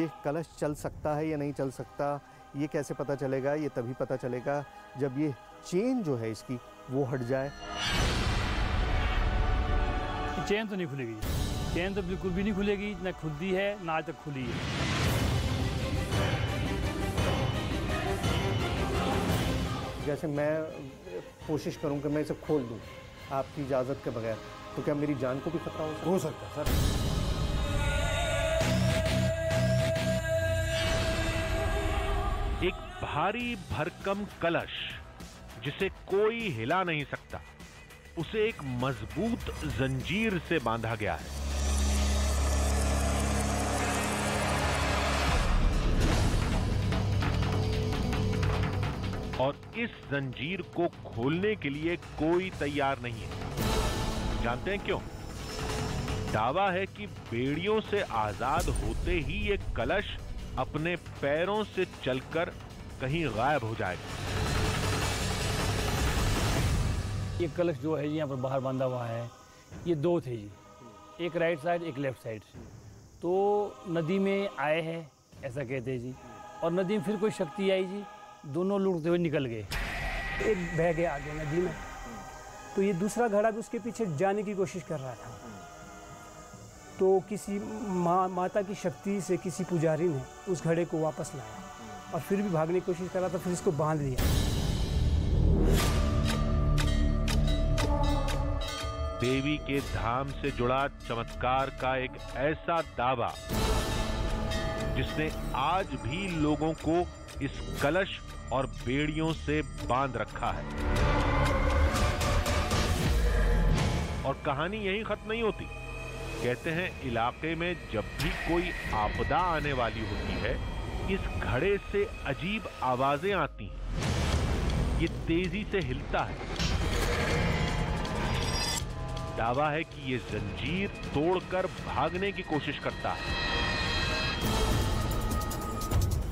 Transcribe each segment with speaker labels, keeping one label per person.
Speaker 1: ये कलश चल सकता है या नहीं चल सकता, ये कैसे पता चलेगा? ये तभी पता चलेगा जब ये चेन जो है इसकी वो हट जाए।
Speaker 2: चेन तो नहीं खुलेगी, चेन तो बिल्कुल भी नहीं खुलेगी, ना खुलती है ना आज तक खुली है।
Speaker 1: जैसे मैं कोशिश करूं कि मैं इसे खोल दूं आपकी इजाज़त के बगैर, तो क्या मेरी जान को भी खतरा हो सकता है? सर,
Speaker 3: एक भारी भरकम कलश जिसे कोई हिला नहीं सकता, उसे एक मजबूत जंजीर से बांधा गया है। और इस जंजीर को खोलने के लिए कोई तैयार नहीं है। जानते हैं क्यों? दावा है कि बेड़ियों से आजाद होते ही ये कलश अपने पैरों से चलकर कहीं गायब हो जाएगा।
Speaker 2: ये कलश जो है यहाँ पर बाहर बांधा हुआ है, ये दो थे जी, एक राइट साइड एक लेफ्ट साइड। तो नदी में आए हैं ऐसा कहते हैं जी, और नदी में फिर कोई शक्ति आई जी, दोनों लुढ़कते हुए निकल गए।
Speaker 4: एक बह गया आगे नदी में, तो ये दूसरा घड़ा भी उसके पीछे जाने की कोशिश कर रहा था। तो किसी माता की शक्ति से किसी पुजारी ने उस घड़े को वापस लाया और फिर भी भागने की कोशिश कर रहा था, फिर इसको बांध दिया।
Speaker 3: देवी के धाम से जुड़ा चमत्कार का एक ऐसा दावा जिसने आज भी लोगों को इस कलश और बेड़ियों से बांध रखा है। और कहानी यहीं खत्म नहीं होती। कहते हैं इलाके में जब भी कोई आपदा आने वाली होती है, इस घड़े से अजीब आवाजें आती हैं। ये तेजी से हिलता है। दावा है कि ये जंजीर तोड़कर भागने की कोशिश करता है।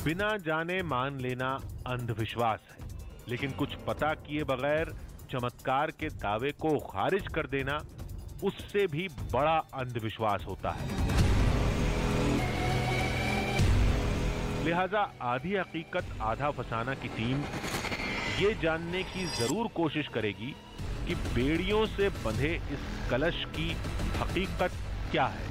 Speaker 3: बिना जाने मान लेना अंधविश्वास है, लेकिन कुछ पता किए बगैर चमत्कार के दावे को खारिज कर देना उससे भी बड़ा अंधविश्वास होता है। लिहाजा आधी हकीकत आधा फसाना की टीम ये जानने की जरूर कोशिश करेगी कि बेड़ियों से बंधे इस कलश की हकीकत क्या है।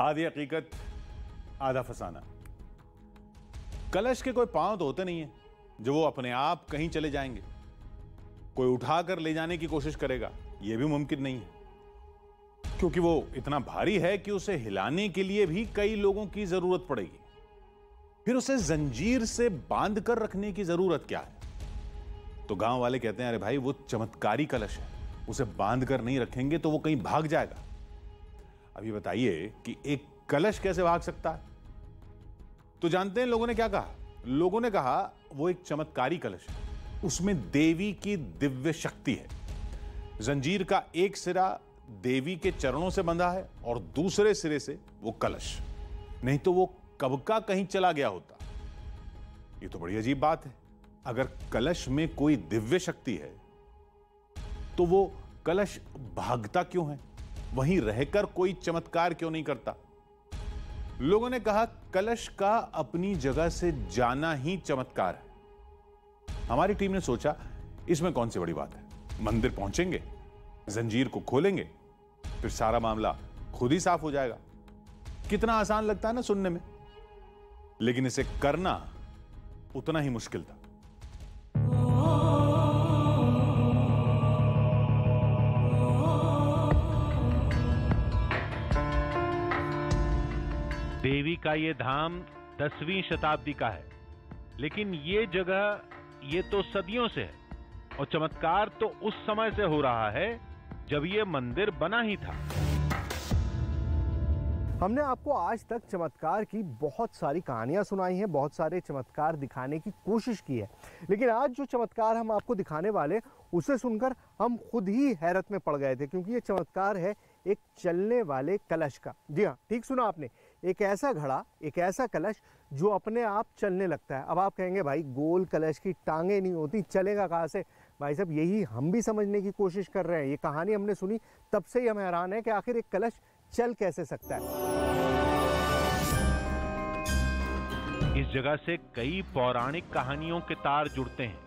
Speaker 5: आधी हकीकत आधा फसाना। कलश के कोई पांव तो होते नहीं है जो वो अपने आप कहीं चले जाएंगे। कोई उठाकर ले जाने की कोशिश करेगा, यह भी मुमकिन नहीं है, क्योंकि वो इतना भारी है कि उसे हिलाने के लिए भी कई लोगों की जरूरत पड़ेगी। फिर उसे जंजीर से बांध कर रखने की जरूरत क्या है? तो गांव वाले कहते हैं, अरे भाई वो चमत्कारी कलश है, उसे बांध कर नहीं रखेंगे तो वो कहीं भाग जाएगा। अभी बताइए कि एक कलश कैसे भाग सकता है? तो जानते हैं लोगों ने क्या कहा? लोगों ने कहा वो एक चमत्कारी कलश है, उसमें देवी की दिव्य शक्ति है। जंजीर का एक सिरा देवी के चरणों से बंधा है और दूसरे सिरे से वो कलश, नहीं तो वो कब का कहीं चला गया होता। ये तो बड़ी अजीब बात है। अगर कलश में कोई दिव्य शक्ति है तो वो कलश भागता क्यों है? वहीं रहकर कोई चमत्कार क्यों नहीं करता? लोगों ने कहा कलश का अपनी जगह से जाना ही चमत्कार है। हमारी टीम ने सोचा इसमें कौन सी बड़ी बात है, मंदिर पहुंचेंगे, जंजीर को खोलेंगे, फिर सारा मामला खुद ही साफ हो जाएगा। कितना आसान लगता है ना सुनने में, लेकिन इसे करना उतना ही मुश्किल था।
Speaker 3: देवी का ये धाम 10वीं शताब्दी का है, लेकिन ये जगह ये तो सदियों से है, और चमत्कार तो उस समय से हो रहा है जब ये मंदिर बना ही था।
Speaker 1: हमने आपको आज तक चमत्कार की बहुत सारी कहानियां सुनाई हैं, बहुत सारे चमत्कार दिखाने की कोशिश की है, लेकिन आज जो चमत्कार हम आपको दिखाने वाले उसे सुनकर हम खुद ही हैरत में पड़ गए थे, क्योंकि ये चमत्कार है एक चलने वाले कलश का। जी हाँ, ठीक सुना आपने, एक ऐसा घड़ा, एक ऐसा कलश जो अपने आप चलने लगता है। अब आप कहेंगे भाई गोल कलश की टांगे नहीं होती, चलेगा कहाँ से? भाई साहब यही हम भी समझने की कोशिश कर रहे हैं। ये कहानी हमने सुनी तब से ही हम हैरान है कि आखिर एक कलश चल कैसे सकता है।
Speaker 3: इस जगह से कई पौराणिक कहानियों के तार जुड़ते हैं।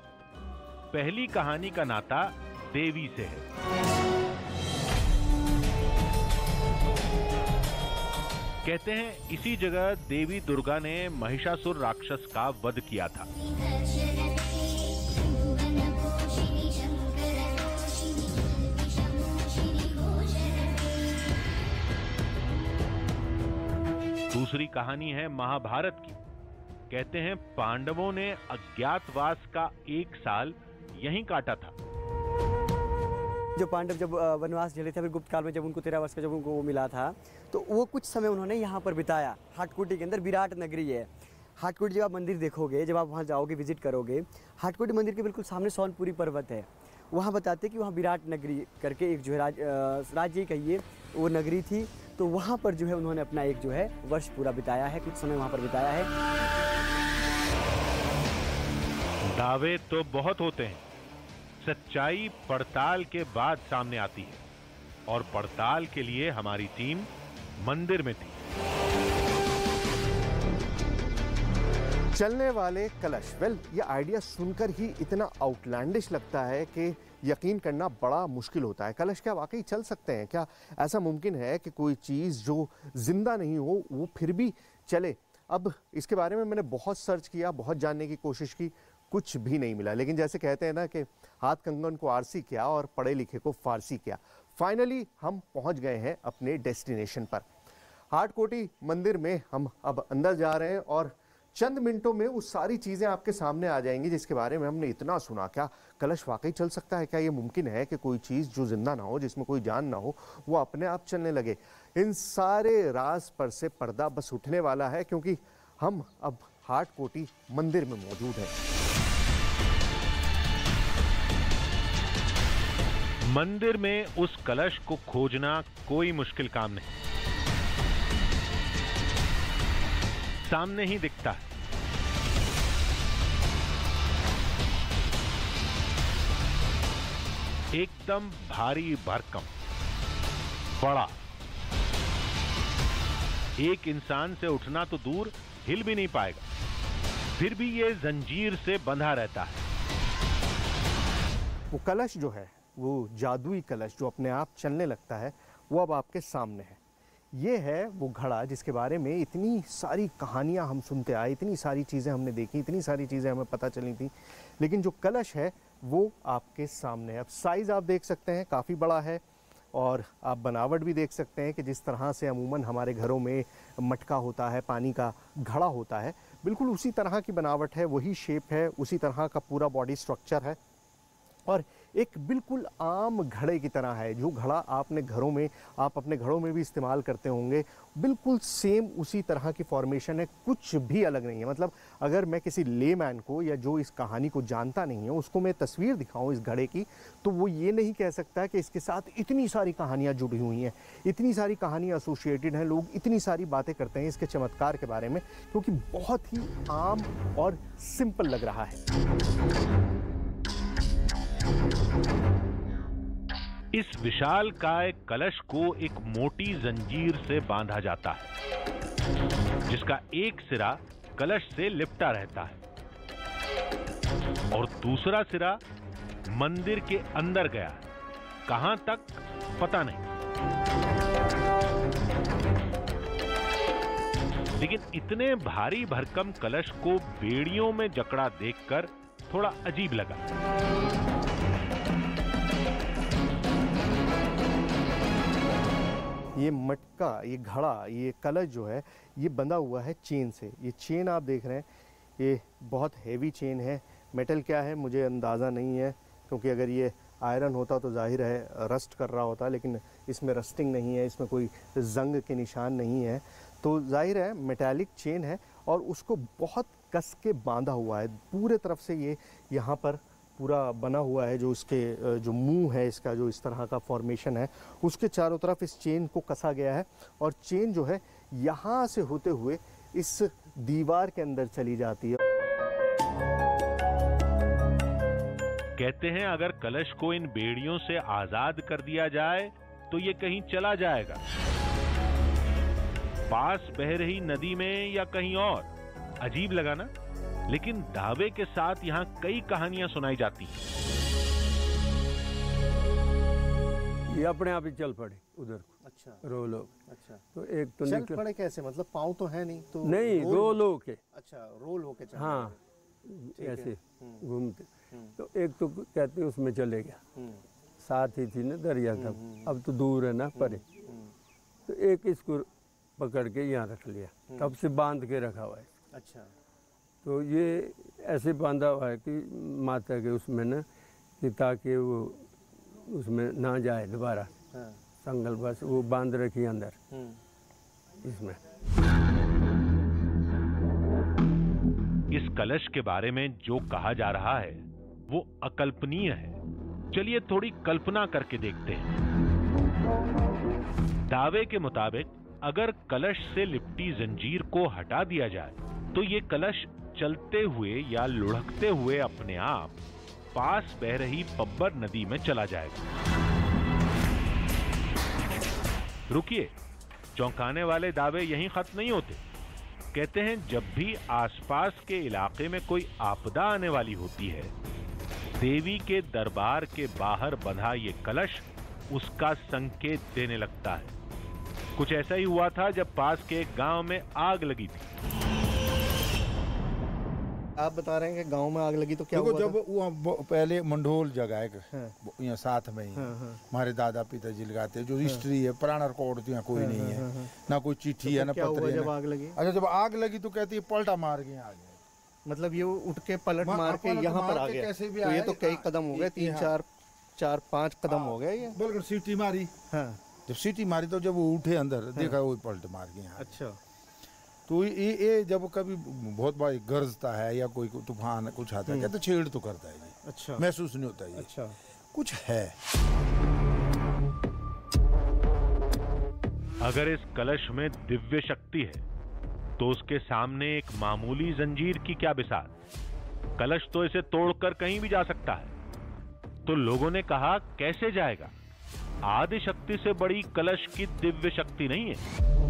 Speaker 3: पहली कहानी का नाता देवी से है। कहते हैं इसी जगह देवी दुर्गा ने महिषासुर राक्षस का वध किया था। दूसरी कहानी है महाभारत की। कहते हैं पांडवों ने अज्ञातवास का 1 साल यहीं काटा था।
Speaker 6: जो पांडव जब वनवास झेले थे, फिर गुप्त काल में जब उनको 13 वर्ष का जब उनको वो मिला था, तो वो कुछ समय उन्होंने यहाँ पर बिताया। हाटकोटी के अंदर विराट नगरी है। हाटकोटी जब आप मंदिर देखोगे, जब आप वहाँ जाओगे, विजिट करोगे, हाटकोटी मंदिर के बिल्कुल सामने सोनपुरी पर्वत है। वहाँ बताते कि वहाँ विराट नगरी करके एक जो है राज्य कहिए वो नगरी थी। तो वहाँ पर जो है उन्होंने अपना एक जो है वर्ष पूरा बिताया है, कुछ समय वहाँ पर बिताया है।
Speaker 3: दावे तो बहुत होते हैं, सच्चाई पड़ताल के बाद सामने आती है, और पड़ताल के लिए हमारी टीम मंदिर में थी।
Speaker 1: चलने वाले कलश, वेल ये आइडिया सुनकर ही इतना आउटलैंडिश लगता है कि यकीन करना बड़ा मुश्किल होता है। कलश क्या वाकई चल सकते हैं? क्या ऐसा मुमकिन है कि कोई चीज़ जो जिंदा नहीं हो वो फिर भी चले? अब इसके बारे में मैंने बहुत सर्च किया, बहुत जानने की कोशिश की, कुछ भी नहीं मिला। लेकिन जैसे कहते हैं ना कि हाथ कंगन को आरसी किया और पढ़े लिखे को फारसी किया। फाइनली हम पहुंच गए हैं अपने डेस्टिनेशन पर। हाटकोटी मंदिर में हम अब अंदर जा रहे हैं और चंद मिनटों में वो सारी चीज़ें आपके सामने आ जाएंगी जिसके बारे में हमने इतना सुना। क्या कलश वाकई चल सकता है? क्या ये मुमकिन है कि कोई चीज़ जो जिंदा ना हो, जिसमें कोई जान ना हो, वो अपने आप चलने लगे? इन सारे राज पर से पर्दा बस उठने वाला है, क्योंकि हम अब हाटकोटी मंदिर में मौजूद हैं।
Speaker 3: मंदिर में उस कलश को खोजना कोई मुश्किल काम नहीं, सामने ही दिखता है। एकदम भारी भरकम, बड़ा, एक इंसान से उठना तो दूर, हिल भी नहीं पाएगा, फिर भी ये जंजीर से बंधा रहता है।
Speaker 1: वो कलश जो है, वो जादुई कलश जो अपने आप चलने लगता है, वो अब आपके सामने है। ये है वो घड़ा जिसके बारे में इतनी सारी कहानियां हम सुनते आए, इतनी सारी चीज़ें हमने देखी, इतनी सारी चीज़ें हमें पता चली थी, लेकिन जो कलश है वो आपके सामने है। अब साइज़ आप देख सकते हैं, काफ़ी बड़ा है, और आप बनावट भी देख सकते हैं कि जिस तरह से अमूमन हमारे घरों में मटका होता है, पानी का घड़ा होता है, बिल्कुल उसी तरह की बनावट है, वही शेप है, उसी तरह का पूरा बॉडी स्ट्रक्चर है, और एक बिल्कुल आम घड़े की तरह है। जो घड़ा आप अपने घरों में भी इस्तेमाल करते होंगे, बिल्कुल सेम उसी तरह की फॉर्मेशन है, कुछ भी अलग नहीं है। मतलब अगर मैं किसी लेमैन को या जो इस कहानी को जानता नहीं है उसको मैं तस्वीर दिखाऊं इस घड़े की, तो वो ये नहीं कह सकता कि इसके साथ इतनी सारी कहानियाँ जुड़ी हुई हैं, इतनी सारी कहानियाँ एसोसिएटेड हैं, लोग इतनी सारी बातें करते हैं इसके चमत्कार के बारे में, क्योंकि बहुत ही आम और सिंपल लग रहा है।
Speaker 3: इस विशालकाय कलश को एक मोटी जंजीर से बांधा जाता है, जिसका एक सिरा कलश से लिपटा रहता है और दूसरा सिरा मंदिर के अंदर गया है। कहां तक पता नहीं, लेकिन इतने भारी भरकम कलश को बेड़ियों में जकड़ा देखकर थोड़ा अजीब लगा।
Speaker 1: ये मटका, ये घड़ा, ये कलश जो है, ये बंधा हुआ है चेन से। ये चेन आप देख रहे हैं, ये बहुत हैवी चेन है। मेटल क्या है मुझे अंदाज़ा नहीं है, क्योंकि अगर ये आयरन होता तो जाहिर है रस्ट कर रहा होता, लेकिन इसमें रस्टिंग नहीं है, इसमें कोई जंग के निशान नहीं है, तो जाहिर है मेटालिक चेन है और उसको बहुत कस के बांधा हुआ है। पूरे तरफ से ये यहाँ पर पूरा बना हुआ है, जो इसके जो मुंह है इसका, जो इस तरह का फॉर्मेशन है, उसके चारों तरफ इस चेन को कसा गया है और चेन जो है यहाँ से होते हुए इस दीवार के अंदर चली जाती है।
Speaker 3: कहते हैं अगर कलश को इन बेड़ियों से आजाद कर दिया जाए तो ये कहीं चला जाएगा, पास बह रही नदी में या कहीं और। अजीब लगा ना? लेकिन दावे के साथ यहाँ कई कहानियां सुनाई जाती हैं।
Speaker 7: ये अपने आप ही चल पड़े उधर।
Speaker 1: अच्छा,
Speaker 7: रो लोग।
Speaker 1: अच्छा,
Speaker 7: तो एक तो
Speaker 1: चल
Speaker 7: निकल
Speaker 1: पड़े कैसे? मतलब पाँव तो है नहीं तो
Speaker 7: नहीं, रो लो के।
Speaker 1: अच्छा, रोल होके चल।
Speaker 7: हाँ, ऐसे घूमते। तो एक तो कहते उसमें चले गया, साथ ही थी ना दरिया था, अब तो दूर है ना परे। तो एक इसको पकड़ के यहाँ रख लिया, तब से बांध के रखा हुआ है।
Speaker 1: अच्छा,
Speaker 7: तो ये ऐसे बांधा हुआ है कि माता के उसमें ना, कि ताकि वो उसमें ना जाए दोबारा।
Speaker 1: हाँ।
Speaker 7: संगल बस वो बांध रखी अंदर इसमें।
Speaker 3: इस कलश के बारे में जो कहा जा रहा है वो अकल्पनीय है। चलिए थोड़ी कल्पना करके देखते हैं। दावे के मुताबिक अगर कलश से लिपटी जंजीर को हटा दिया जाए तो ये कलश चलते हुए या लुढ़कते हुए अपने आप पास बह रही पब्बर नदी में चला जाएगा। रुकिए, चौंकाने वाले दावे यहीं खत्म नहीं होते। कहते हैं जब भी आसपास के इलाके में कोई आपदा आने वाली होती है, देवी के दरबार के बाहर बंधा ये कलश उसका संकेत देने लगता है। कुछ ऐसा ही हुआ था जब पास के एक गांव में आग लगी थी।
Speaker 1: आप बता रहे हैं कि गांव में आग लगी तो क्या हुआ?
Speaker 8: जब वो पहले मंडोल जगह है
Speaker 1: हाँ।
Speaker 8: यहाँ साथ में ही
Speaker 1: हाँ।
Speaker 8: हमारे दादा पिताजी लगाते हैं, जो हिस्ट्री है, पुराना रिकॉर्ड तो यहाँ कोई नहीं है, ना कोई चिट्ठी है, ना पत्र है।
Speaker 1: जब आग लगी?
Speaker 8: अच्छा, जब आग लगी तो कहती है पलटा मार के आ गए।
Speaker 1: मतलब ये उठ के पलट मार के यहाँ पर आ गया। तो ये तो कई कदम हो गए, 3-4-5 कदम हो गए ये।
Speaker 8: बिल्कुल सीटी मारी।
Speaker 1: हाँ।
Speaker 8: जब सीटी मारी तो जब वो उठे अंदर देखा वो पलट मार के यहाँ।
Speaker 1: अच्छा।
Speaker 8: तो ये जब कभी बहुत बड़ा गरजता है या कोई तूफान कुछ आता है, कहते छेड़ तो करता है ये।
Speaker 1: अच्छा।
Speaker 8: महसूस नहीं होता ये।
Speaker 1: अच्छा,
Speaker 8: कुछ है।
Speaker 3: अगर इस कलश में दिव्य शक्ति है तो उसके सामने एक मामूली जंजीर की क्या बिसात? कलश तो इसे तोड़कर कहीं भी जा सकता है। तो लोगों ने कहा कैसे जाएगा? आदि शक्ति से बड़ी कलश की दिव्य शक्ति नहीं है।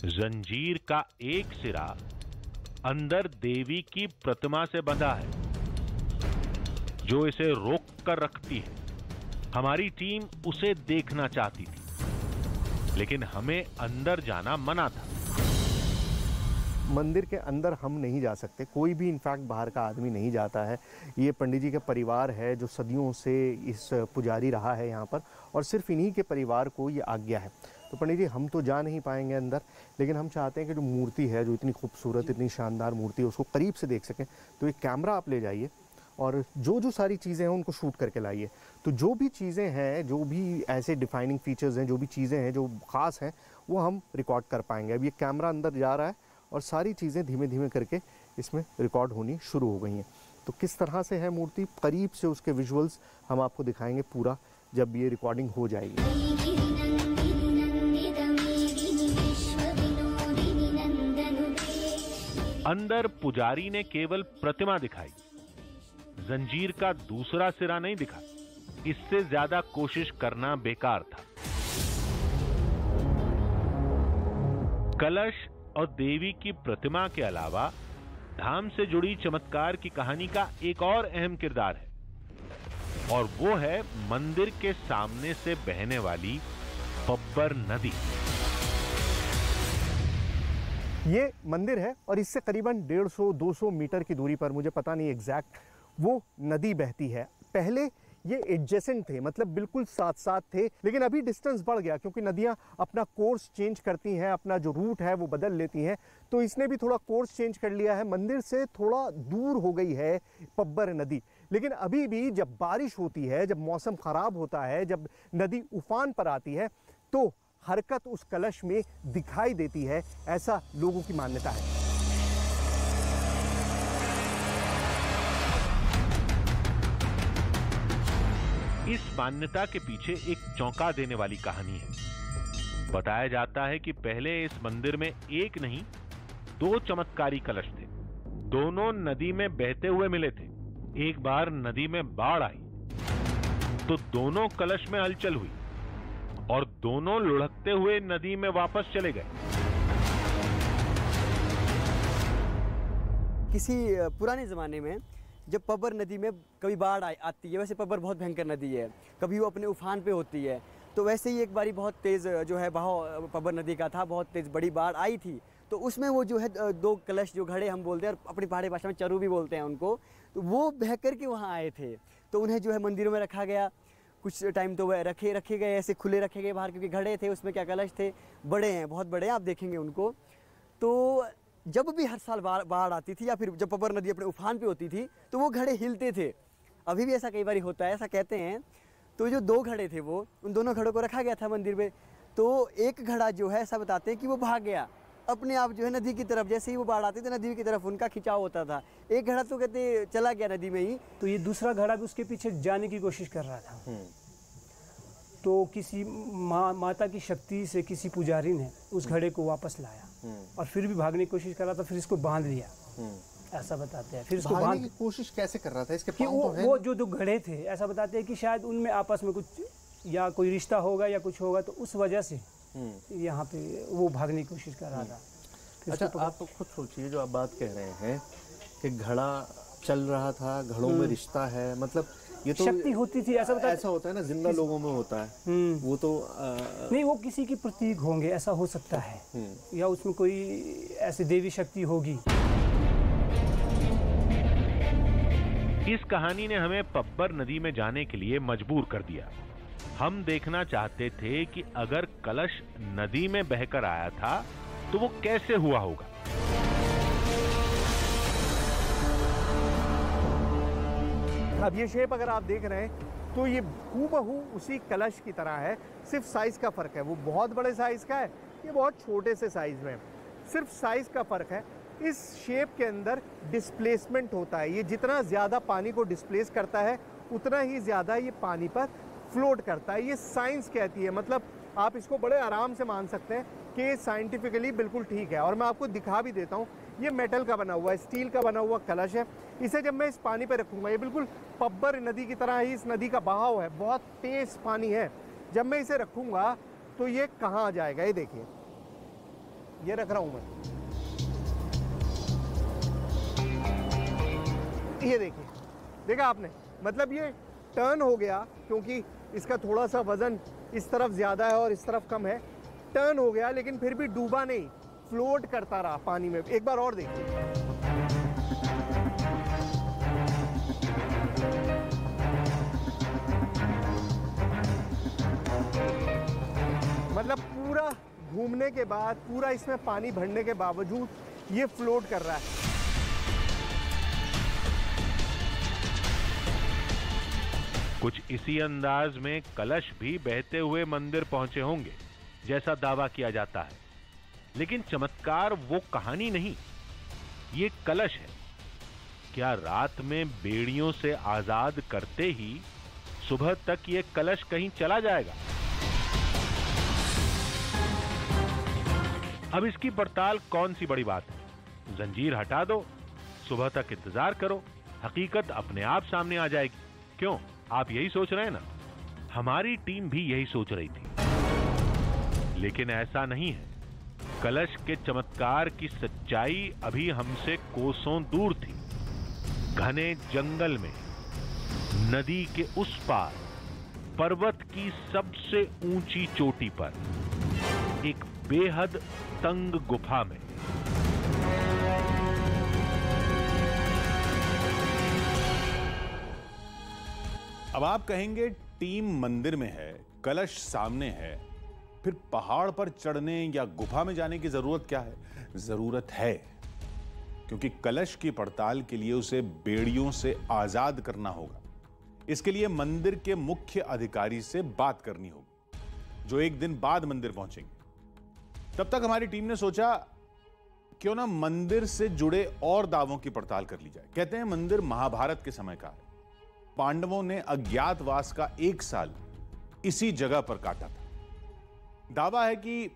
Speaker 3: जंजीर का एक सिरा अंदर देवी की प्रतिमा से बंधा है जो इसे रोक कर रखती है। हमारी टीम उसे देखना चाहती थी, लेकिन हमें अंदर जाना मना था।
Speaker 1: मंदिर के अंदर हम नहीं जा सकते, कोई भी इनफैक्ट बाहर का आदमी नहीं जाता है। ये पंडित जी का परिवार है जो सदियों से इस पुजारी रहा है यहाँ पर, और सिर्फ इन्हीं के परिवार को ये आज्ञा है। तो पंडित जी हम तो जा नहीं पाएंगे अंदर, लेकिन हम चाहते हैं कि जो मूर्ति है, जो इतनी खूबसूरत, इतनी शानदार मूर्ति है, उसको करीब से देख सकें। तो एक कैमरा आप ले जाइए और जो सारी चीज़ें हैं उनको शूट करके लाइए। तो जो भी चीज़ें हैं, जो भी ऐसे डिफाइनिंग फीचर्स हैं, जो भी चीज़ें हैं जो ख़ास हैं, वो हम रिकॉर्ड कर पाएंगे। अब ये कैमरा अंदर जा रहा है और सारी चीज़ें धीमे धीमे करके इसमें रिकॉर्ड होनी शुरू हो गई हैं। तो किस तरह से है मूर्ति, करीब से उसके विजुअल्स हम आपको दिखाएंगे पूरा जब ये रिकॉर्डिंग हो जाएगी।
Speaker 3: अंदर पुजारी ने केवल प्रतिमा दिखाई, जंजीर का दूसरा सिरा नहीं दिखा। इससे ज्यादा कोशिश करना बेकार था। कलश और देवी की प्रतिमा के अलावा धाम से जुड़ी चमत्कार की कहानी का एक और अहम किरदार है, और वो है मंदिर के सामने से बहने वाली पब्बर नदी।
Speaker 1: ये मंदिर है और इससे करीबन 150-200 मीटर की दूरी पर, मुझे पता नहीं एग्जैक्ट, वो नदी बहती है। पहले ये एडजेसेंट थे, मतलब बिल्कुल साथ साथ थे, लेकिन अभी डिस्टेंस बढ़ गया क्योंकि नदियाँ अपना कोर्स चेंज करती हैं, अपना जो रूट है वो बदल लेती हैं। तो इसने भी थोड़ा कोर्स चेंज कर लिया है, मंदिर से थोड़ा दूर हो गई है पब्बर नदी। लेकिन अभी भी जब बारिश होती है, जब मौसम ख़राब होता है, जब नदी उफान पर आती है, तो हरकत उस कलश में दिखाई देती है, ऐसा लोगों की मान्यता है।
Speaker 3: इस मान्यता के पीछे एक चौंका देने वाली कहानी है। बताया जाता है कि पहले इस मंदिर में एक नहीं 2 चमत्कारी कलश थे। दोनों नदी में बहते हुए मिले थे। एक बार नदी में बाढ़ आई तो दोनों कलश में हलचल हुई और दोनों लुढ़कते हुए नदी में वापस चले गए।
Speaker 6: किसी पुराने ज़माने में जब पब्बर नदी में कभी बाढ़ आती है, वैसे पब्बर बहुत भयंकर नदी है, कभी वो अपने उफान पे होती है, तो वैसे ही एक बारी बहुत तेज़ जो है बहाव पब्बर नदी का था, बहुत तेज़ बड़ी बाढ़ आई थी। तो उसमें वो जो है 2 कलश जो घड़े हम बोलते हैं और अपनी पहाड़ी भाषा में चरू भी बोलते हैं उनको, तो वो बह कर के वहाँ आए थे। तो उन्हें जो है मंदिरों में रखा गया, कुछ टाइम तो वह रखे गए, ऐसे खुले रखे गए बाहर, क्योंकि घड़े थे उसमें, क्या कलश थे, बड़े हैं, बहुत बड़े हैं, आप देखेंगे उनको। तो जब भी हर साल बाढ़ आती थी या फिर जब पब्बर नदी अपने उफान पे होती थी तो वो घड़े हिलते थे। अभी भी ऐसा कई बार होता है, ऐसा कहते हैं। तो जो 2 घड़े थे वो, उन दोनों घड़ों को रखा गया था मंदिर में। तो एक घड़ा जो है ऐसा बताते हैं कि वो भाग गया अपने आप जो है नदी की तरफ। जैसे ही वो बाढ़ आती थी नदी की तरफ उनका खिंचाव होता था। एक घड़ा तो कहते चला गया नदी में ही।
Speaker 4: तो ये दूसरा घड़ा भी उसके पीछे जाने की कोशिश कर रहा था। तो किसी माता की शक्ति से किसी पुजारी ने उस घड़े को वापस लाया और फिर भी भागने की कोशिश कर रहा था, फिर इसको बांध लिया, ऐसा बताते हैं। फिर इसको
Speaker 1: भागने की कोशिश कैसे कर रहा था? इसके पाँव तो हैं।
Speaker 4: वो जो 2 घड़े थे, ऐसा बताते हैं कि शायद उनमें आपस में कुछ या कोई रिश्ता होगा या कुछ होगा, तो उस वजह से यहाँ पे वो भागने की कोशिश कर रहा था।
Speaker 1: अच्छा, आप तो खुद सोचिए, जो आप बात कह रहे हैं कि घड़ा चल रहा था, घड़ों में रिश्ता है, मतलब ये तो
Speaker 4: शक्ति होती थी, ऐसा बताते।
Speaker 1: ऐसा होता है ना, जिंदा लोगों में होता है वो तो
Speaker 4: नहीं, वो किसी की प्रतीक होंगे, ऐसा हो सकता है, या उसमें कोई ऐसी देवी शक्ति होगी।
Speaker 3: इस कहानी ने हमें पब्बर नदी में जाने के लिए मजबूर कर दिया। हम देखना चाहते थे कि अगर कलश नदी में बहकर आया था तो वो कैसे हुआ होगा।
Speaker 1: अब ये शेप अगर आप देख रहे हैं तो ये हूबहू उसी कलश की तरह है, सिर्फ साइज का फर्क है। वो बहुत बड़े साइज का है, ये बहुत छोटे से साइज में है, सिर्फ साइज का फर्क है। इस शेप के अंदर डिस्प्लेसमेंट होता है। ये जितना ज़्यादा पानी को डिस्प्लेस करता है उतना ही ज़्यादा ये पानी पर फ्लोट करता है। ये साइंस कहती है, मतलब आप इसको बड़े आराम से मान सकते हैं कि साइंटिफिकली बिल्कुल ठीक है। और मैं आपको दिखा भी देता हूँ, ये मेटल का बना हुआ है, स्टील का बना हुआ कलश है। इसे जब मैं इस पानी पे रखूँगा, ये बिल्कुल पब्बर नदी की तरह ही इस नदी का बहाव है, बहुत तेज़ पानी है। जब मैं इसे रखूँगा तो ये कहाँ आ जाएगा, ये देखिए, ये रख रहा हूँ मैं, ये देखिए, देखा आपने, मतलब ये टर्न हो गया, क्योंकि इसका थोड़ा सा वजन इस तरफ ज़्यादा है और इस तरफ कम है, टर्न हो गया, लेकिन फिर भी डूबा नहीं, फ्लोट करता रहा पानी में। एक बार और देखिए, मतलब पूरा घूमने के बाद, पूरा इसमें पानी भरने के बावजूद ये फ्लोट कर रहा है।
Speaker 3: कुछ इसी अंदाज में कलश भी बहते हुए मंदिर पहुंचे होंगे जैसा दावा किया जाता है। लेकिन चमत्कार वो कहानी नहीं, ये कलश है। क्या रात में बेड़ियों से आजाद करते ही सुबह तक ये कलश कहीं चला जाएगा? अब इसकी पड़ताल कौन सी बड़ी बात है। जंजीर हटा दो, सुबह तक इंतजार करो, हकीकत अपने आप सामने आ जाएगी। क्यों, आप यही सोच रहे हैं ना? हमारी टीम भी यही सोच रही थी, लेकिन ऐसा नहीं है। कलश के चमत्कार की सच्चाई अभी हमसे कोसों दूर थी। घने जंगल में, नदी के उस पार, पर्वत की सबसे ऊंची चोटी पर, एक बेहद तंग गुफा में
Speaker 5: अब आप कहेंगे टीम मंदिर में है, कलश सामने है, फिर पहाड़ पर चढ़ने या गुफा में जाने की जरूरत क्या है? जरूरत है, क्योंकि कलश की पड़ताल के लिए उसे बेड़ियों से आजाद करना होगा। इसके लिए मंदिर के मुख्य अधिकारी से बात करनी होगी, जो एक दिन बाद मंदिर पहुंचेंगे। तब तक हमारी टीम ने सोचा क्यों ना मंदिर से जुड़े और दावों की पड़ताल कर ली जाए। कहते हैं मंदिर महाभारत के समय का है। पांडवों ने अज्ञातवास का 1 साल इसी जगह पर काटा था। दावा है कि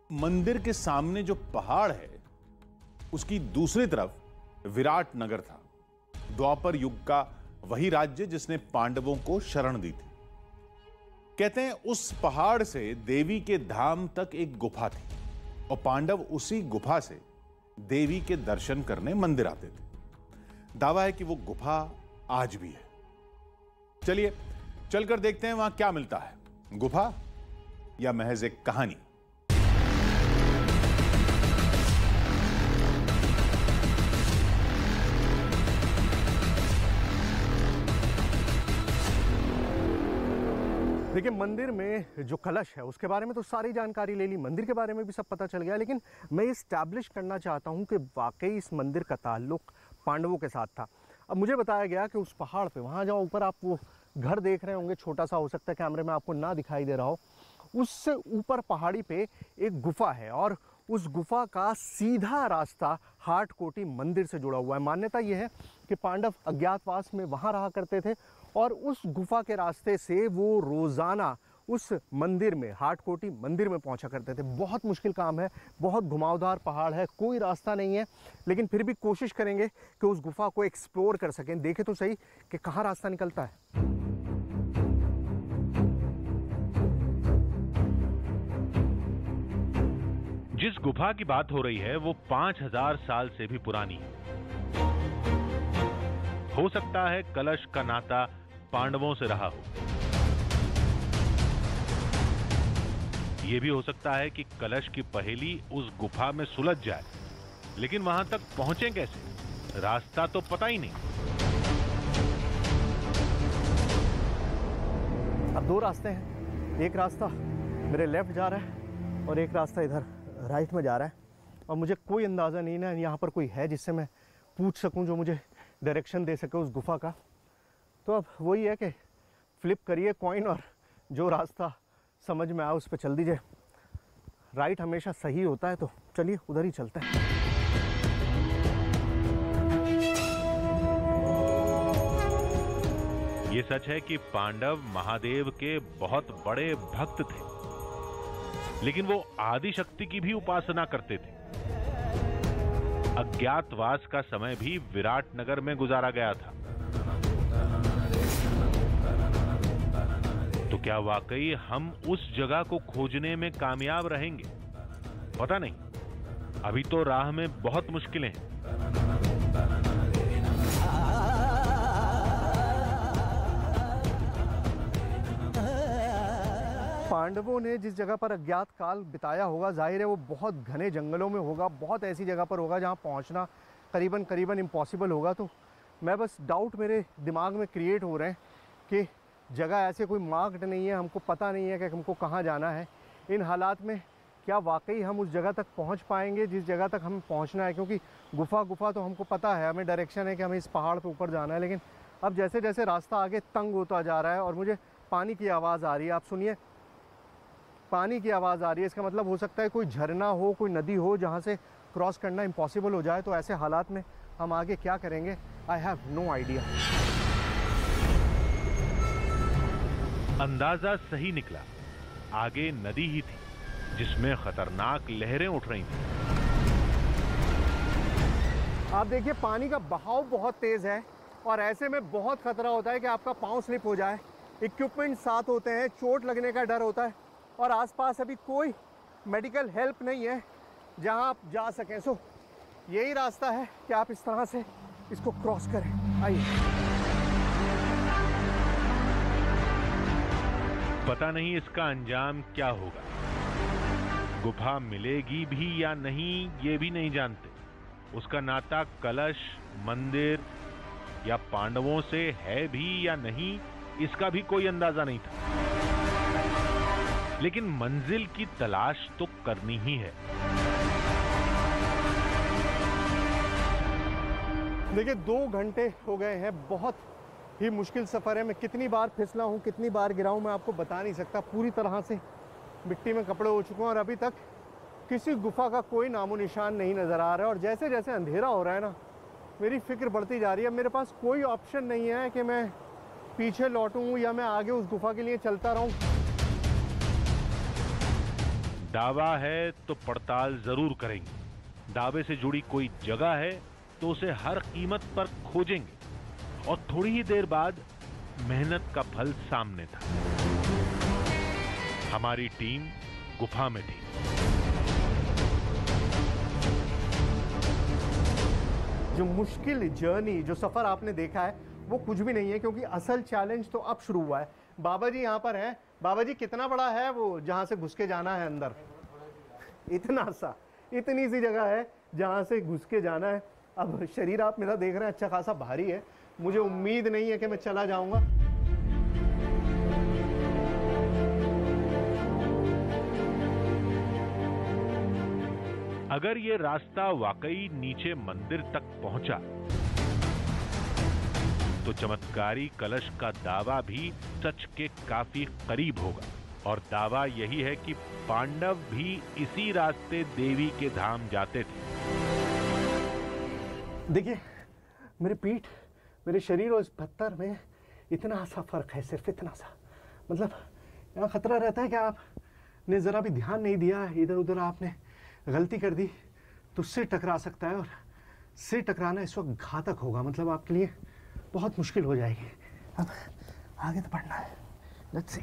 Speaker 5: मंदिर के सामने जो पहाड़ है उसकी दूसरी तरफ विराट नगर था, द्वापर युग का वही राज्य जिसने पांडवों को शरण दी थी। कहते हैं उस पहाड़ से देवी के धाम तक एक गुफा थी और पांडव उसी गुफा से देवी के दर्शन करने मंदिर आते थे। दावा है कि वो गुफा आज भी है। चलिए चलकर देखते हैं वहां क्या मिलता है, गुफा या महज एक कहानी।
Speaker 1: देखिए, मंदिर में जो कलश है उसके बारे में तो सारी जानकारी ले ली, मंदिर के बारे में भी सब पता चल गया, लेकिन मैं इस्टेब्लिश करना चाहता हूं कि वाकई इस मंदिर का ताल्लुक पांडवों के साथ था। अब मुझे बताया गया कि उस पहाड़ पे, वहाँ जहाँ ऊपर आप वो घर देख रहे होंगे, छोटा सा हो सकता है कैमरे में आपको ना दिखाई दे रहा हो, उससे ऊपर पहाड़ी पे एक गुफा है और उस गुफा का सीधा रास्ता हाटकोटी मंदिर से जुड़ा हुआ है। मान्यता यह है कि पांडव अज्ञातवास में वहाँ रहा करते थे और उस गुफा के रास्ते से वो रोज़ाना उस मंदिर में, हाटकोटी मंदिर में पहुंचा करते थे। बहुत मुश्किल काम है, बहुत घुमावदार पहाड़ है, कोई रास्ता नहीं है, लेकिन फिर भी कोशिश करेंगे कि उस गुफा को एक्सप्लोर कर सकें। देखें तो सही कि कहाँ रास्ता निकलता है।
Speaker 3: जिस गुफा की बात हो रही है वो 5000 साल से भी पुरानी है। हो सकता है कलश का नाता पांडवों से रहा हो। यह भी हो सकता है कि कलश की पहेली उस गुफा में सुलझ जाए, लेकिन वहां तक पहुंचे कैसे, रास्ता तो पता ही नहीं।
Speaker 1: अब दो रास्ते हैं, एक रास्ता मेरे लेफ्ट जा रहा है और एक रास्ता इधर राइट में जा रहा है, और मुझे कोई अंदाज़ा नहीं ना यहाँ पर कोई है जिससे मैं पूछ सकूं, जो मुझे डायरेक्शन दे सके उस गुफा का। तो अब वही है कि फ्लिप करिए कॉइन और जो रास्ता समझ में आए उस पर चल दीजिए। राइट हमेशा सही होता है, तो चलिए उधर ही चलते हैं।
Speaker 3: ये सच है कि पांडव महादेव के बहुत बड़े भक्त थे, लेकिन वो आदि शक्ति की भी उपासना करते थे। अज्ञातवास का समय भी विराट नगर में गुजारा गया था। तो क्या वाकई हम उस जगह को खोजने में कामयाब रहेंगे? पता नहीं, अभी तो राह में बहुत मुश्किलें हैं।
Speaker 1: पांडवों ने जिस जगह पर अज्ञात काल बिताया होगा, जाहिर है वो बहुत घने जंगलों में होगा, बहुत ऐसी जगह पर होगा जहां पहुंचना करीबन इम्पॉसिबल होगा। तो मैं बस डाउट मेरे दिमाग में क्रिएट हो रहे हैं कि जगह ऐसे कोई मार्क्ड नहीं है, हमको पता नहीं है कि हमको कहाँ जाना है। इन हालात में क्या वाकई हम उस जगह तक पहुंच पाएंगे जिस जगह तक हमें पहुंचना है? क्योंकि गुफा तो हमको पता है, हमें डायरेक्शन है कि हमें इस पहाड़ पे ऊपर जाना है, लेकिन अब जैसे जैसे रास्ता आगे तंग होता जा रहा है और मुझे पानी की आवाज़ आ रही है। आप सुनिए, पानी की आवाज़ आ रही है, इसका मतलब हो सकता है कोई झरना हो, कोई नदी हो जहाँ से क्रॉस करना इम्पॉसिबल हो जाए। तो ऐसे हालात में हम आगे क्या करेंगे? I have no idea.
Speaker 3: अंदाजा सही निकला, आगे नदी ही थी जिसमें खतरनाक लहरें उठ रही थी।
Speaker 1: आप देखिए, पानी का बहाव बहुत तेज है और ऐसे में बहुत खतरा होता है कि आपका पाँव स्लिप हो जाए। इक्विपमेंट साथ होते हैं, चोट लगने का डर होता है और आसपास अभी कोई मेडिकल हेल्प नहीं है जहां आप जा सकें। सो यही रास्ता है कि आप इस तरह से इसको क्रॉस करें। आइए।
Speaker 3: पता नहीं इसका अंजाम क्या होगा, गुफा मिलेगी भी या नहीं ये भी नहीं जानते। उसका नाता कलश, मंदिर या पांडवों से है भी या नहीं, इसका भी कोई अंदाजा नहीं था। लेकिन मंजिल की तलाश तो करनी ही है।
Speaker 1: देखिए, 2 घंटे हो गए हैं, बहुत ही मुश्किल सफ़र है। मैं कितनी बार फिसला हूँ, कितनी बार गिरा हूँ, मैं आपको बता नहीं सकता। पूरी तरह से मिट्टी में कपड़े हो चुके हैं और अभी तक किसी गुफा का कोई नामो निशान नहीं नज़र आ रहा है। और जैसे जैसे अंधेरा हो रहा है ना, मेरी फिक्र बढ़ती जा रही है। मेरे पास कोई ऑप्शन नहीं है कि मैं पीछे लौटूँ या मैं आगे उस गुफा के लिए चलता रहूँ।
Speaker 3: दावा है तो पड़ताल जरूर करेंगे। दावे से जुड़ी कोई जगह है तो उसे हर कीमत पर खोजेंगे। और थोड़ी ही देर बाद मेहनत का फल सामने था। हमारी टीम गुफा में थी।
Speaker 1: जो मुश्किल जर्नी, जो सफर आपने देखा है वो कुछ भी नहीं है, क्योंकि असल चैलेंज तो अब शुरू हुआ है। बाबा जी यहाँ पर हैं। बाबा जी, कितना बड़ा है वो जहाँ से घुस के जाना है अंदर? इतना सा, इतनी सी जगह है जहाँ से घुस के जाना है। अब शरीर आप मेरा देख रहे हैं अच्छा खासा भारी है। मुझे उम्मीद नहीं है कि मैं चला जाऊंगा।
Speaker 3: अगर ये रास्ता वाकई नीचे मंदिर तक पहुंचा तो चमत्कारी कलश का दावा भी सच के काफी करीब होगा। और दावा यही है कि पांडव भी इसी रास्ते देवी के धाम जाते थे। देखिए,
Speaker 1: मेरी पीठ, मेरे शरीर और इस पत्थर में इतना सा फर्क है, सिर्फ इतना सा। मतलब यहाँ खतरा रहता है कि आपने जरा भी ध्यान नहीं दिया, इधर उधर आपने गलती कर दी तो सिर टकरा सकता है। और सिर टकराना इस वक्त घातक होगा, मतलब आपके लिए बहुत मुश्किल हो जाएगी। अब आगे तो बढ़ना है। Let's see.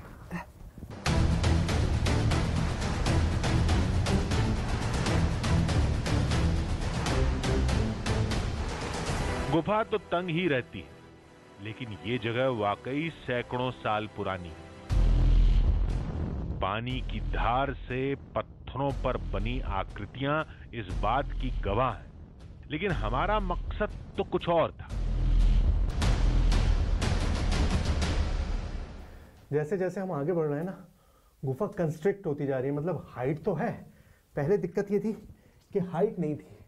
Speaker 3: गुफा तो तंग ही रहती है, लेकिन ये जगह वाकई सैकड़ों साल पुरानी है। पानी की धार से पत्थरों पर बनी आकृतियां इस बात की गवाह हैं। लेकिन हमारा मकसद तो कुछ और था।
Speaker 1: जैसे जैसे हम आगे बढ़ रहे हैं ना, गुफा कंस्ट्रिक्ट होती जा रही है। मतलब हाइट तो है, पहले दिक्कत ये थी कि हाइट नहीं थी,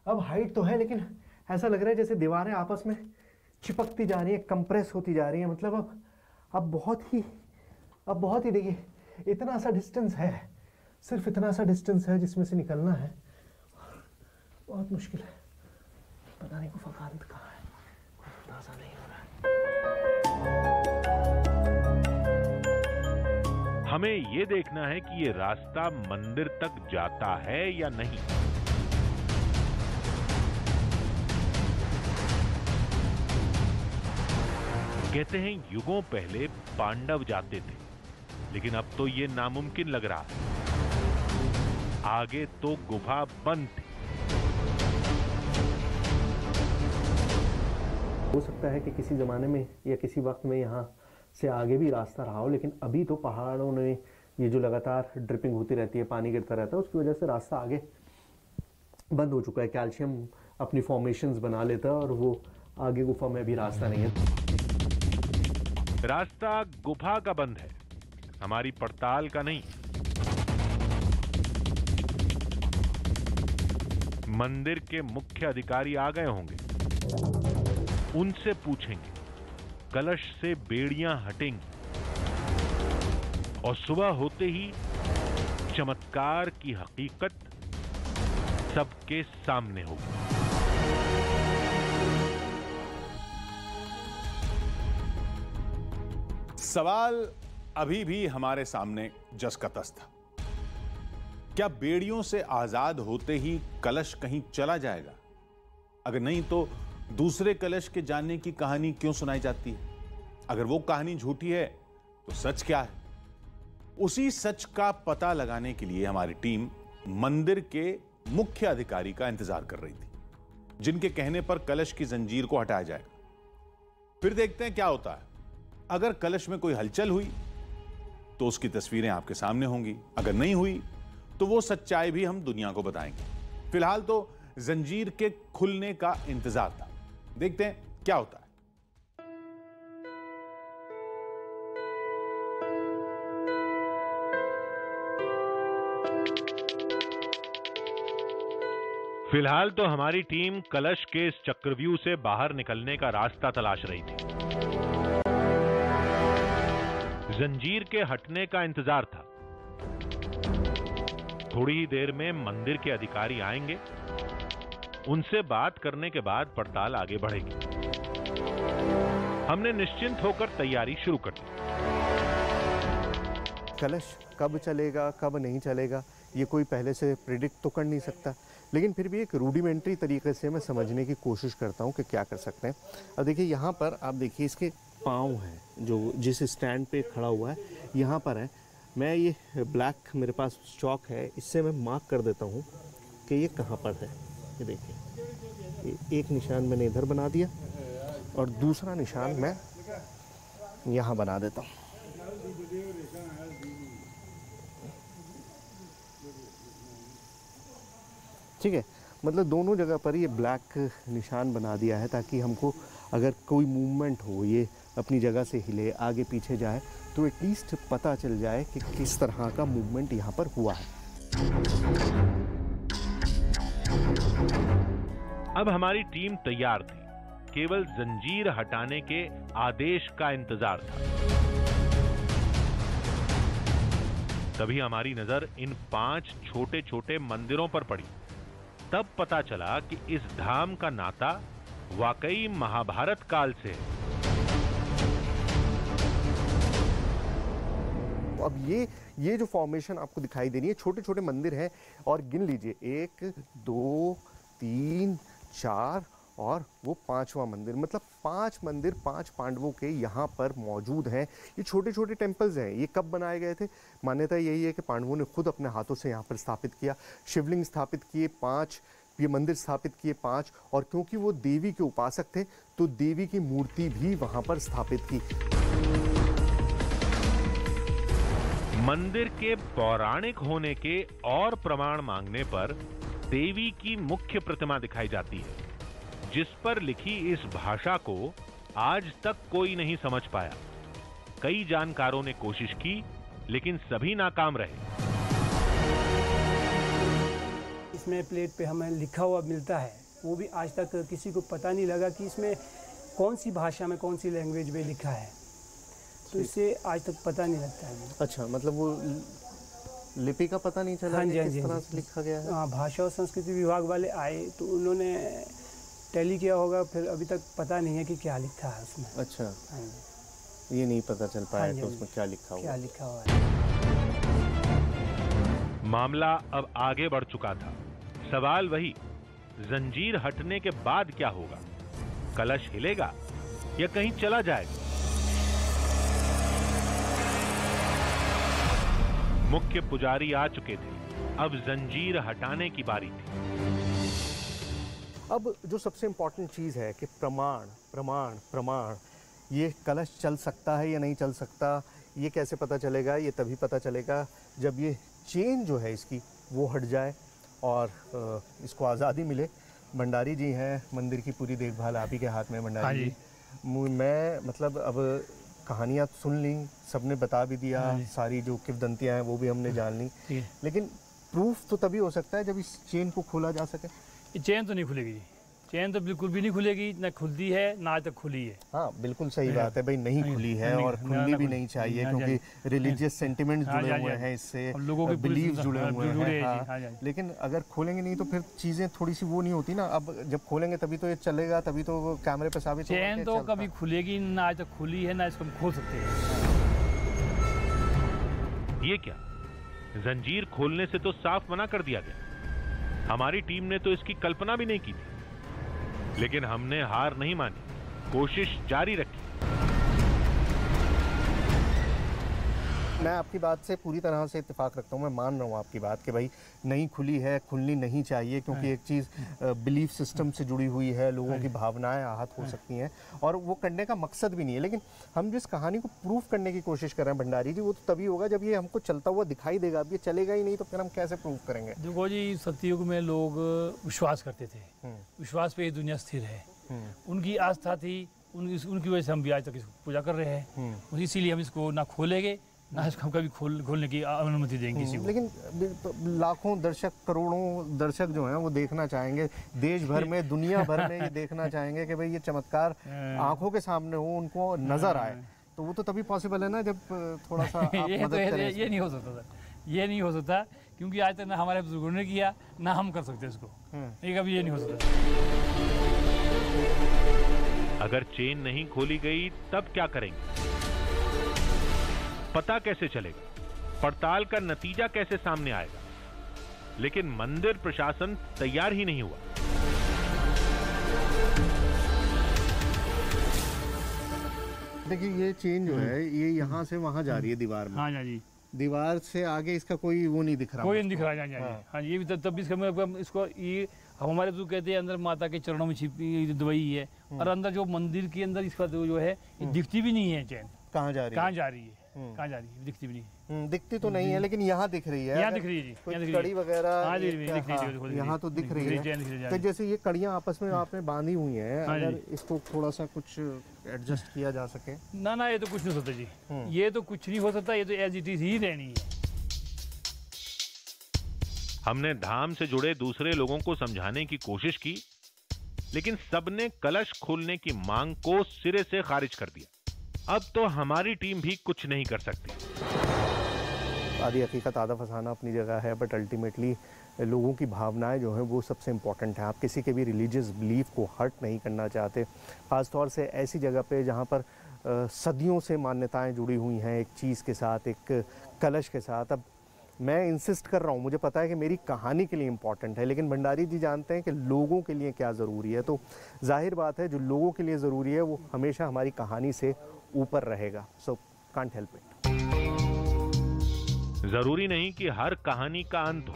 Speaker 1: अब हाइट तो है, लेकिन ऐसा लग रहा है जैसे दीवारें आपस में चिपकती जा रही है, कंप्रेस होती जा रही है। मतलब अब बहुत ही देखिए, इतना सा डिस्टेंस है, सिर्फ इतना सा डिस्टेंस है जिसमें से निकलना है। बहुत मुश्किल है, पता नहीं गुफा का अंत कहाँ है, कुछ अंदाजा नहीं हो रहा है।
Speaker 3: हमें यह देखना है कि ये रास्ता मंदिर तक जाता है या नहीं। कहते हैं युगों पहले पांडव जाते थे, लेकिन अब तो ये नामुमकिन लग रहा है। आगे तो गुफा बंद थी।
Speaker 1: हो सकता है कि किसी ज़माने में या किसी वक्त में यहाँ से आगे भी रास्ता रहा हो, लेकिन अभी तो पहाड़ों ने ये जो लगातार ड्रिपिंग होती रहती है, पानी गिरता रहता है, उसकी वजह से रास्ता आगे बंद हो चुका है। कैल्शियम अपनी फॉर्मेशंस बना लेता है और वो आगे गुफा में भी रास्ता नहीं है।
Speaker 3: रास्ता गुफा का बंद है, हमारी पड़ताल का नहीं। मंदिर के मुख्य अधिकारी आ गए होंगे, उनसे पूछेंगे। कलश से बेड़ियां हटेंगी और सुबह होते ही चमत्कार की हकीकत सबके सामने होगी।
Speaker 5: सवाल अभी भी हमारे सामने जस का तस था। क्या बेड़ियों से आजाद होते ही कलश कहीं चला जाएगा? अगर नहीं तो दूसरे कलश के जानने की कहानी क्यों सुनाई जाती है? अगर वो कहानी झूठी है तो सच क्या है? उसी सच का पता लगाने के लिए हमारी टीम मंदिर के मुख्य अधिकारी का इंतजार कर रही थी, जिनके कहने पर कलश की जंजीर को हटाया जाएगा। फिर देखते हैं क्या होता है। अगर कलश में कोई हलचल हुई तो उसकी तस्वीरें आपके सामने होंगी, अगर नहीं हुई तो वो सच्चाई भी हम दुनिया को बताएंगे। फिलहाल तो जंजीर के खुलने का इंतजार था, देखते हैं क्या होता है।
Speaker 3: फिलहाल तो हमारी टीम कलश के इस चक्रव्यूह से बाहर निकलने का रास्ता तलाश रही थी। जंजीर के हटने का इंतजार था। थोड़ी ही देर में मंदिर के अधिकारी आएंगे, उनसे बात करने के बाद पड़ताल आगे बढ़ेगी। हमने निश्चिंत होकर तैयारी शुरू कर दी।
Speaker 1: कलश कब चलेगा, कब नहीं चलेगा, ये कोई पहले से प्रिडिक्ट तो कर नहीं सकता, लेकिन फिर भी एक रूडिमेंट्री तरीके से मैं समझने की कोशिश करता हूँ कि क्या कर सकते हैं। अब देखिए यहाँ पर आप देखिए इसके पाँव हैं जो जिस स्टैंड पे खड़ा हुआ है यहाँ पर है। मैं ये ब्लैक मेरे पास चौक है, इससे मैं मार्क कर देता हूँ कि ये कहाँ पर है। ये देखिए, एक निशान मैंने इधर बना दिया और दूसरा निशान मैं यहाँ बना देता हूँ। ठीक है, मतलब दोनों जगह पर ये ब्लैक निशान बना दिया है ताकि हमको अगर कोई मूवमेंट हो, ये अपनी जगह से हिले, आगे पीछे जाए, तो एटलीस्ट पता चल जाए कि किस तरह का मूवमेंट यहाँ पर हुआ है।
Speaker 3: अब हमारी टीम तैयार थी, केवल जंजीर हटाने के आदेश का इंतजार था। तभी हमारी नजर इन 5 छोटे छोटे मंदिरों पर पड़ी। तब पता चला कि इस धाम का नाता वाकई महाभारत काल से है।
Speaker 1: अब ये जो फॉर्मेशन आपको दिखाई दे रही है, छोटे छोटे मंदिर हैं और गिन लीजिए 1 2 3 4 और वो 5वां मंदिर, मतलब 5 मंदिर 5 पांडवों के यहाँ पर मौजूद हैं। ये छोटे छोटे टेम्पल्स हैं। ये कब बनाए गए थे? मान्यता यही है कि पांडवों ने खुद अपने हाथों से यहाँ पर स्थापित किया। शिवलिंग स्थापित किए 5, ये मंदिर स्थापित किए 5, और क्योंकि वो देवी के उपासक थे तो देवी की मूर्ति भी वहाँ पर स्थापित की।
Speaker 3: मंदिर के पौराणिक होने के और प्रमाण मांगने पर देवी की मुख्य प्रतिमा दिखाई जाती है, जिस पर लिखी इस भाषा को आज तक कोई नहीं समझ पाया। कई जानकारों ने कोशिश की लेकिन सभी नाकाम रहे।
Speaker 4: इसमें प्लेट पे हमें लिखा हुआ मिलता है, वो भी आज तक किसी को पता नहीं लगा कि इसमें कौन सी भाषा में, कौन सी लैंग्वेज में लिखा है, तो इससे आज तक पता नहीं लगता है।
Speaker 1: अच्छा, मतलब वो लिपि का पता नहीं चला कि किस तरह से लिखा गया है?
Speaker 4: हाँ, भाषा और संस्कृति विभाग वाले आए तो उन्होंने टैली किया होगा, फिर अभी तक पता नहीं है कि क्या लिखा है उसमें।
Speaker 1: अच्छा,
Speaker 4: हाँ,
Speaker 1: ये नहीं पता चल पाया कि उसमें क्या लिखा हुआ है।
Speaker 3: मामला अब आगे बढ़ चुका था। सवाल वही, जंजीर हटने के बाद क्या होगा? कलश हिलेगा या कहीं चला जाएगा? मुख्य पुजारी आ चुके थे, अब जंजीर हटाने की बारी थी।
Speaker 1: अब जो सबसे इंपॉर्टेंट चीज़ है कि प्रमाण प्रमाण प्रमाण, ये कलश चल सकता है या नहीं चल सकता, ये कैसे पता चलेगा? ये तभी पता चलेगा जब ये चेन जो है इसकी वो हट जाए और इसको आज़ादी मिले। भंडारी जी हैं, मंदिर की पूरी देखभाल आप ही के हाथ में भंडारी जी। मैं मतलब अब कहानियाँ सुन ली, सबने बता भी दिया, सारी जो किंवदंतियाँ हैं वो भी हमने जान ली, लेकिन प्रूफ तो तभी हो सकता है जब इस चेन को खोला जा सके।
Speaker 2: ये चेन तो नहीं खुलेगी जी, चेन तो बिल्कुल भी नहीं खुलेगी, ना खुलती है ना आज तक खुली है।
Speaker 1: हाँ, बिल्कुल सही बात है भाई, नहीं खुली है और खुलनी भी नहीं चाहिए, क्योंकि रिलीजियस सेंटिमेंट्स जुड़े हुए हैं इससे,
Speaker 2: लोगों के
Speaker 1: बिलीव्स जुड़े हुए हैं।
Speaker 2: हाँ,
Speaker 1: लेकिन अगर खोलेंगे नहीं तो फिर चीज़ें थोड़ी सी वो नहीं होती ना। अब जब खोलेंगे तभी तो ये चलेगा, तभी तो कैमरे पे साबित होगा।
Speaker 2: चेन तो कभी खुलेगी ना, आज तक खुली है ना इसको हम खोल सकते हैं।
Speaker 3: ये क्या, जंजीर खोलने से तो साफ मना कर दिया गया। हमारी टीम ने तो इसकी कल्पना भी नहीं की थी, लेकिन हमने हार नहीं मानी, कोशिश जारी रखी।
Speaker 1: मैं आपकी बात से पूरी तरह से इत्तेफाक रखता हूँ। मैं मान रहा हूँ आपकी बात कि भाई नहीं खुली है, खुलनी नहीं चाहिए, क्योंकि एक चीज़ बिलीफ सिस्टम से जुड़ी हुई है, लोगों की भावनाएं आहत हो सकती हैं और वो करने का मकसद भी नहीं है। लेकिन हम जिस कहानी को प्रूफ करने की कोशिश कर रहे हैं भंडारी जी, वो तो तभी होगा जब ये हमको चलता हुआ दिखाई देगा। अब ये चलेगा ही नहीं तो फिर हम कैसे प्रूफ करेंगे?
Speaker 2: देखो जी, सतयुग में लोग विश्वास करते थे, विश्वास पे ये दुनिया स्थिर है, उनकी आस्था थी, उनकी वजह से हम भी आज तक इसको पूजा कर रहे हैं। इसीलिए हम इसको ना खोलेंगे ना इसको हम कभी खोलने की अनुमति देंगे किसी को।
Speaker 1: लेकिन लाखों दर्शक, करोड़ों दर्शक जो हैं वो देखना चाहेंगे, देश भर में, दुनिया भर में ये देखना चाहेंगे कि भाई ये चमत्कार आंखों के सामने हो, उनको नजर आए। तो वो तो तभी पॉसिबल है ना जब थोड़ा सा आप मदद करें।
Speaker 2: ये नहीं हो सकता सर, ये नहीं हो सकता, क्योंकि आज तक ना हमारे बुजुर्गों ने किया ना हम कर सकते इसको। ये कभी ये नहीं हो सकता।
Speaker 3: अगर चेन नहीं खोली गई तब क्या करेंगे? पता कैसे चलेगा? पड़ताल का नतीजा कैसे सामने आएगा? लेकिन मंदिर प्रशासन तैयार ही नहीं हुआ।
Speaker 1: देखिए ये चेन जो है ये यहाँ से वहाँ जा रही है दीवार में।
Speaker 2: हाँ जी,
Speaker 1: दीवार से आगे इसका कोई वो नहीं दिख रहा।
Speaker 2: कोई नहीं दिख रहा है। हाँ ये भी तब भी इसको ये हमारे तो कहते हैं अंदर माता के चरणों में छिपी दवाई है, और अंदर जो मंदिर के अंदर इसका जो है दिखती भी नहीं है चैन।
Speaker 1: कहाँ जा रही है?
Speaker 2: कहाँ जा रही है? कहाँ जा रही है? दिखती भी नहीं।
Speaker 1: दिखती तो नहीं है, लेकिन यहाँ दिख रही है।
Speaker 2: यहाँ दिख रही है जी,
Speaker 1: कोई कड़ी वगैरह
Speaker 2: यहाँ
Speaker 1: तो दिख रही है। तो जैसे ये कड़ियाँ आपस में आपने बांधी हुई हैं, अगर इसको थोड़ा सा कुछ एडजस्ट किया जा सके।
Speaker 2: ना ये तो कुछ नहीं हो सकता जी, ये तो कुछ नहीं हो सकता, ये तो एज इट इज ही रहनी है।
Speaker 3: हमने धाम से जुड़े दूसरे लोगों को समझाने की कोशिश की, लेकिन सबने कलश खोलने की मांग को सिरे से खारिज कर दिया। अब तो हमारी टीम भी कुछ नहीं कर सकती।
Speaker 1: आदि हकीकत आधा फसाना अपनी जगह है, बट अल्टीमेटली लोगों की भावनाएं जो हैं वो सबसे इम्पॉर्टेंट है। आप किसी के भी रिलीजियस बिलीफ को हर्ट नहीं करना चाहते, ख़ासतौर से ऐसी जगह पे जहाँ पर सदियों से मान्यताएं जुड़ी हुई हैं एक चीज़ के साथ, एक कलश के साथ। अब मैं इंसिस्ट कर रहा हूँ, मुझे पता है कि मेरी कहानी के लिए इम्पॉर्टेंट है, लेकिन भंडारी जी जानते हैं कि लोगों के लिए क्या ज़रूरी है। तो जाहिर बात है जो लोगों के लिए ज़रूरी है वो हमेशा हमारी कहानी से ऊपर रहेगा। So can't help it.
Speaker 3: जरूरी नहीं कि हर कहानी का अंत हो,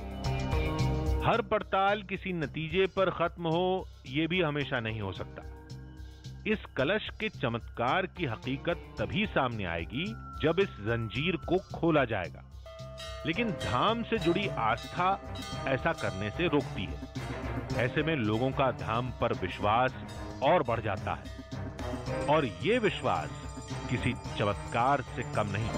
Speaker 3: हर पड़ताल किसी नतीजे पर खत्म हो, यह भी हमेशा नहीं हो सकता। इस कलश के चमत्कार की हकीकत तभी सामने आएगी जब इस जंजीर को खोला जाएगा, लेकिन धाम से जुड़ी आस्था ऐसा करने से रोकती है। ऐसे में लोगों का धाम पर विश्वास और बढ़ जाता है, और ये विश्वास किसी चमत्कार से कम नहीं।